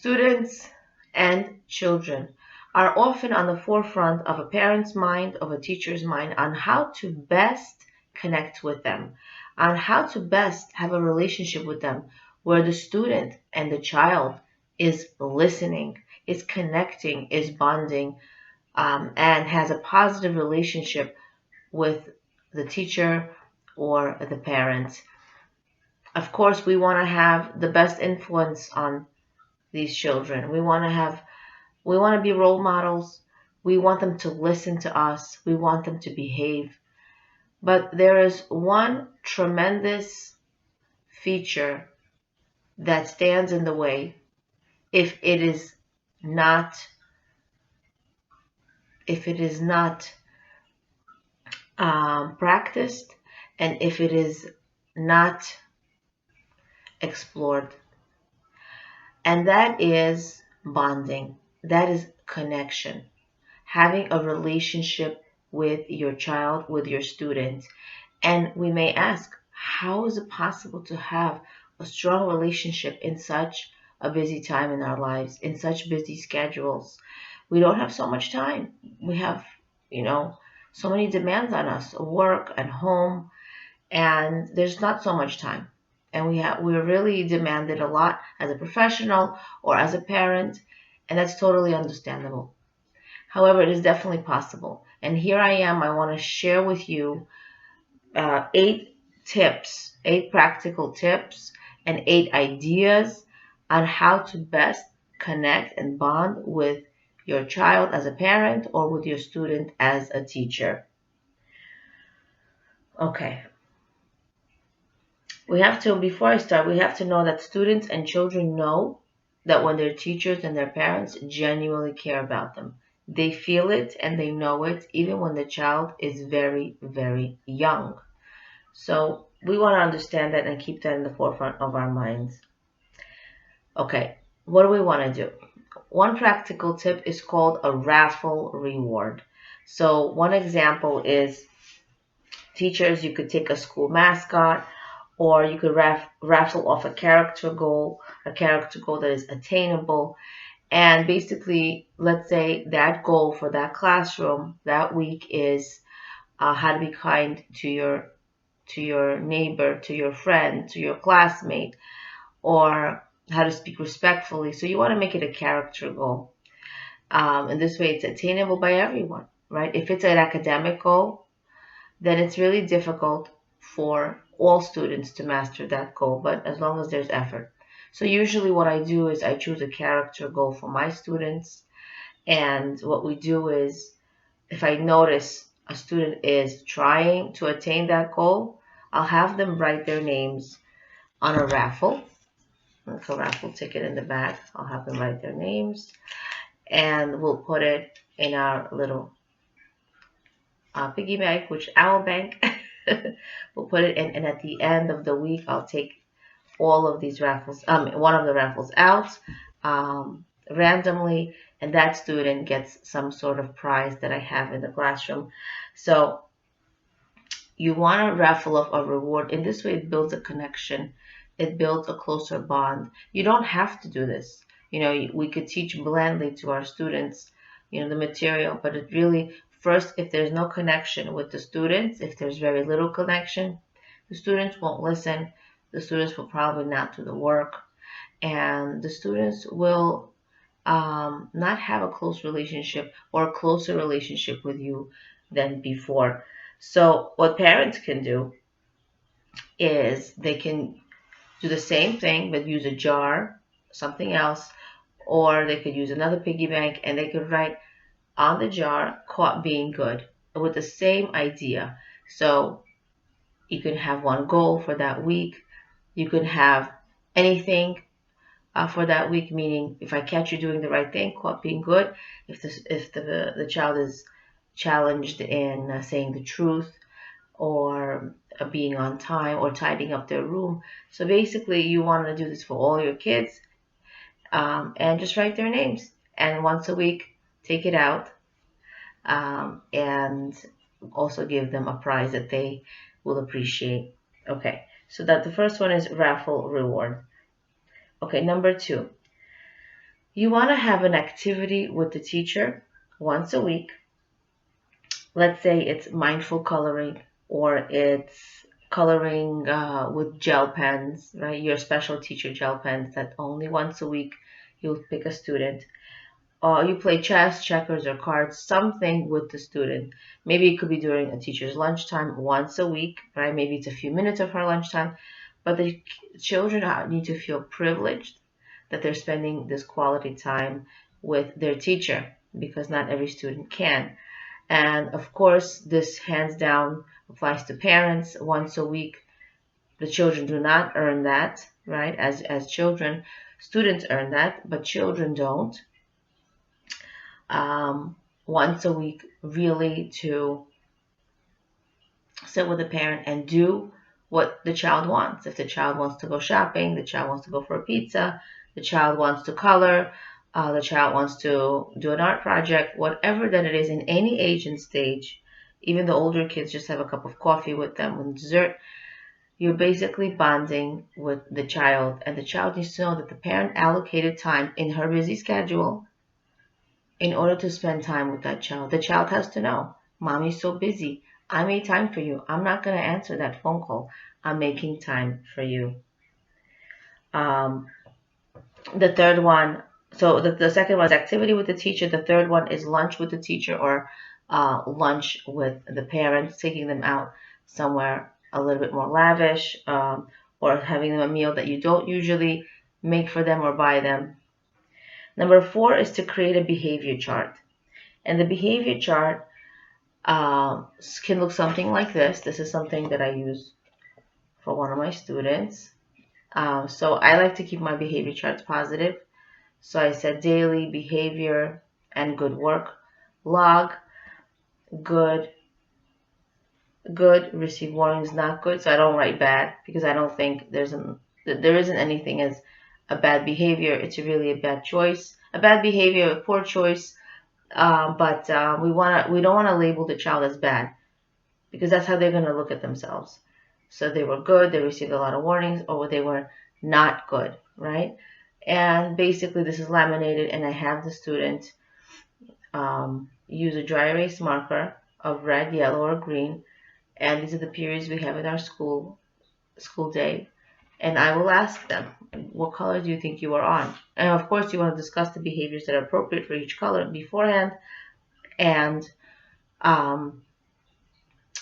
Students and children are often on the forefront of a parent's mind, of a teacher's mind, on how to best connect with them, on how to best have a relationship with them where the student and the child is listening, is connecting, is bonding, and has a positive relationship with the teacher or the parent. Of course, we want to have the best influence on these children. We want to be role models. We want them to listen to us. We want them to behave. But there is one tremendous feature that stands in the way if it is not practiced, and if it is not explored. And that is bonding. That is connection. Having a relationship with your child, with your student. And we may ask, how is it possible to have a strong relationship in such a busy time in our lives, in such busy schedules? We don't have so much time. We have, so many demands on us, work and home, and there's not so much time. And we're really demanded a lot as a professional or as a parent, and that's totally understandable. However, it is definitely possible. And here I am. I want to share with you 8 practical tips, and 8 ideas on how to best connect and bond with your child as a parent or with your student as a teacher. Okay. Before I start, we have to know that students and children know that when their teachers and their parents genuinely care about them. They feel it and they know it even when the child is very, very young. So we want to understand that and keep that in the forefront of our minds. Okay, what do we want to do? One practical tip is called a raffle reward. So one example is teachers, you could take a school mascot, or you could raffle off a character goal that is attainable. And basically, let's say that goal for that classroom that week is how to be kind to your neighbor, to your friend, to your classmate, or how to speak respectfully. So you want to make it a character goal. And this way it's attainable by everyone, right? If it's an academic goal, then it's really difficult for all students to master that goal, but as long as there's effort. So usually what I do is I choose a character goal for my students, and what we do is if I notice a student is trying to attain that goal, I'll have them write their names on a raffle, like a raffle ticket in the back. I'll have them write their names, and we'll put it in our little piggy bank, which owl bank. We'll put it in, and at the end of the week, I'll take all of these raffles, one of the raffles out randomly, and that student gets some sort of prize that I have in the classroom. So you want to raffle off a reward. In this way, it builds a connection. It builds a closer bond. You don't have to do this. We could teach blindly to our students, the material, but it really, first, if there's no connection with the students, if there's very little connection, the students won't listen. The students will probably not do the work, and the students will not have a close relationship or a closer relationship with you than before. So what parents can do is they can do the same thing, but use a jar, something else, or they could use another piggy bank, and they could write on the jar, "Caught being good," with the same idea. So you can have one goal for that week. You can have anything for that week, meaning if I catch you doing the right thing, caught being good. If the child is challenged in saying the truth, or being on time, or tidying up their room. So basically, you want to do this for all your kids, and just write their names. And once a week, take it out, and also give them a prize that they will appreciate. Okay, so that the first one is raffle reward. Okay, number 2. You want to have an activity with the teacher once a week. Let's say it's mindful coloring, or it's coloring with gel pens, right? Your special teacher gel pens that only once a week you'll pick a student. You play chess, checkers, or cards, something with the student. Maybe it could be during a teacher's lunchtime once a week, right? Maybe it's a few minutes of her lunchtime, but the children need to feel privileged that they're spending this quality time with their teacher, because not every student can. And of course, this hands down applies to parents once a week. The children do not earn that, right? As children, students earn that, but children don't. Um, Once a week, really to sit with the parent and do what the child wants. If the child wants to go shopping, the child wants to go for a pizza, the child wants to color, the child wants to do an art project, whatever that it is in any age and stage, even the older kids just have a cup of coffee with them with dessert. You're basically bonding with the child, and the child needs to know that the parent allocated time in her busy schedule in order to spend time with that child. The child has to know, Mommy's so busy. I made time for you. I'm not going to answer that phone call. I'm making time for you. Um, the third one, so the second one is activity with the teacher. The third one is lunch with the teacher, or lunch with the parents, taking them out somewhere a little bit more lavish, or having them a meal that you don't usually make for them or buy them. Number 4 is to create a behavior chart. And the behavior chart can look something like this. This is something that I use for one of my students. So I like to keep my behavior charts positive. So I said daily behavior and good work. Log, good, good, receive warnings, not good. So I don't write bad, because I don't think there isn't anything as a bad behavior. It's really a bad choice. A bad behavior, a poor choice. But we don't want to label the child as bad, because that's how they're going to look at themselves. So they were good, they received a lot of warnings, or they were not good, right? And basically this is laminated, and I have the student use a dry erase marker of red, yellow, or green, and these are the periods we have in our school day. And I will ask them, what color do you think you are on? And of course you want to discuss the behaviors that are appropriate for each color beforehand, and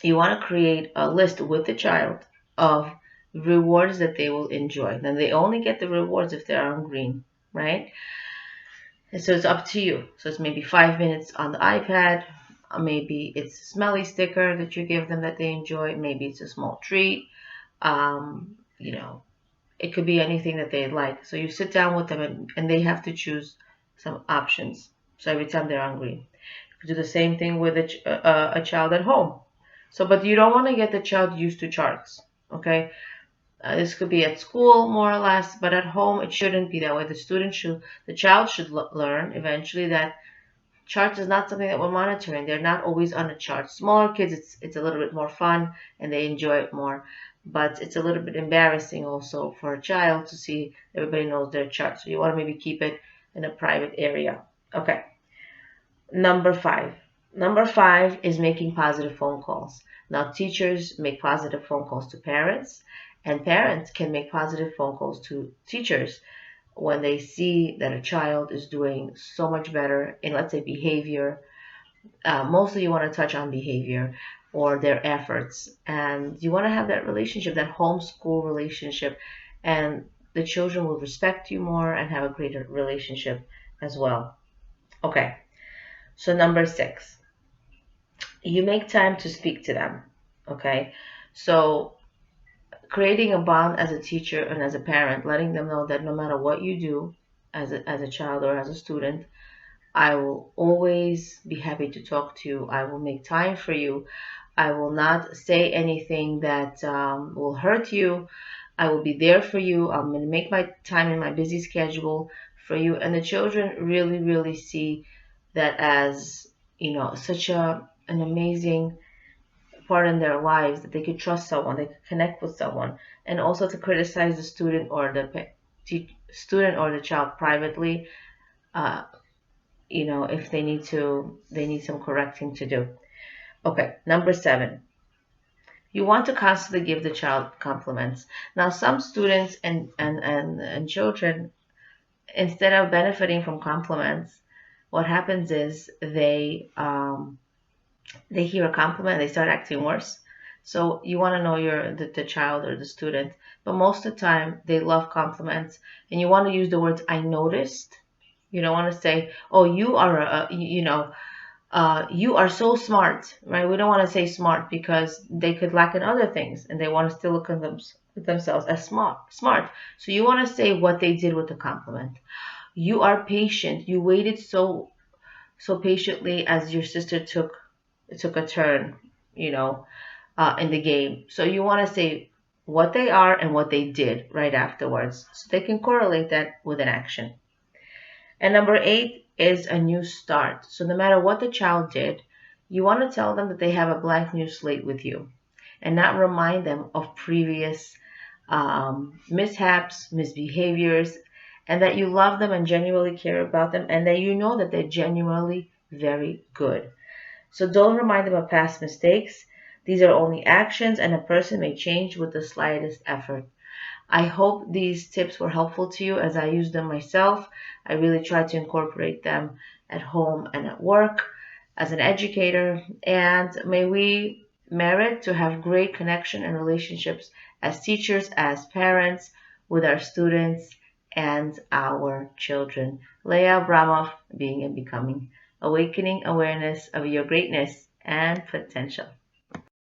you want to create a list with the child of rewards that they will enjoy. Then they only get the rewards if they're on green, right? And so it's up to you. So it's maybe 5 minutes on the iPad. Maybe it's a smelly sticker that you give them that they enjoy. Maybe it's a small treat. You know, it could be anything that they like. So you sit down with them, and they have to choose some options. So every time they're on green. You do the same thing with a child at home. So, but you don't want to get the child used to charts, okay? This could be at school, more or less, but at home it shouldn't be that way. The child should learn eventually that charts is not something that we're monitoring. They're not always on a chart. Smaller kids, it's a little bit more fun and they enjoy it more. But it's a little bit embarrassing also for a child to see everybody knows their chart. So you want to maybe keep it in a private area. Okay. Number 5. Number 5 is making positive phone calls. Now, teachers make positive phone calls to parents, and parents can make positive phone calls to teachers when they see that a child is doing so much better in, let's say, behavior. Mostly you want to touch on behavior or their efforts, and you want to have that relationship, that homeschool relationship, and the children will respect you more and have a greater relationship as well. Okay. So number 6, you make time to speak to them, okay? So creating a bond as a teacher and as a parent, letting them know that no matter what you do as a child or as a student, I will always be happy to talk to you. I will make time for you. I will not say anything that will hurt you. I will be there for you. I'm going to make my time in my busy schedule for you. And the children really, really see that as, such an amazing part in their lives, that they could trust someone, they could connect with someone, and also to criticize the student or the child privately. uh, if they need some correcting to do. Okay, number 7. You want to constantly give the child compliments. Now, some students and children, instead of benefiting from compliments, what happens is they hear a compliment, they start acting worse. So you want to know the child or the student, but most of the time they love compliments, and you want to use the words "I noticed." You don't want to say, "Oh, you are you are so smart," right? We don't want to say smart because they could lack in other things, and they want to still look at themselves as smart. So you want to say what they did with the compliment. You are patient. You waited so patiently as your sister took a turn, in the game. So you want to say what they are and what they did right afterwards, so they can correlate that with an action. And number 8 is a new start. So no matter what the child did, you want to tell them that they have a blank new slate with you, and not remind them of previous mishaps, misbehaviors, and that you love them and genuinely care about them, and that you know that they're genuinely very good. So don't remind them of past mistakes. These are only actions, and a person may change with the slightest effort. I hope these tips were helpful to you as I use them myself. I really try to incorporate them at home and at work as an educator. And may we merit to have great connection and relationships as teachers, as parents, with our students and our children. Leah Abramov, being and becoming, awakening awareness of your greatness and potential.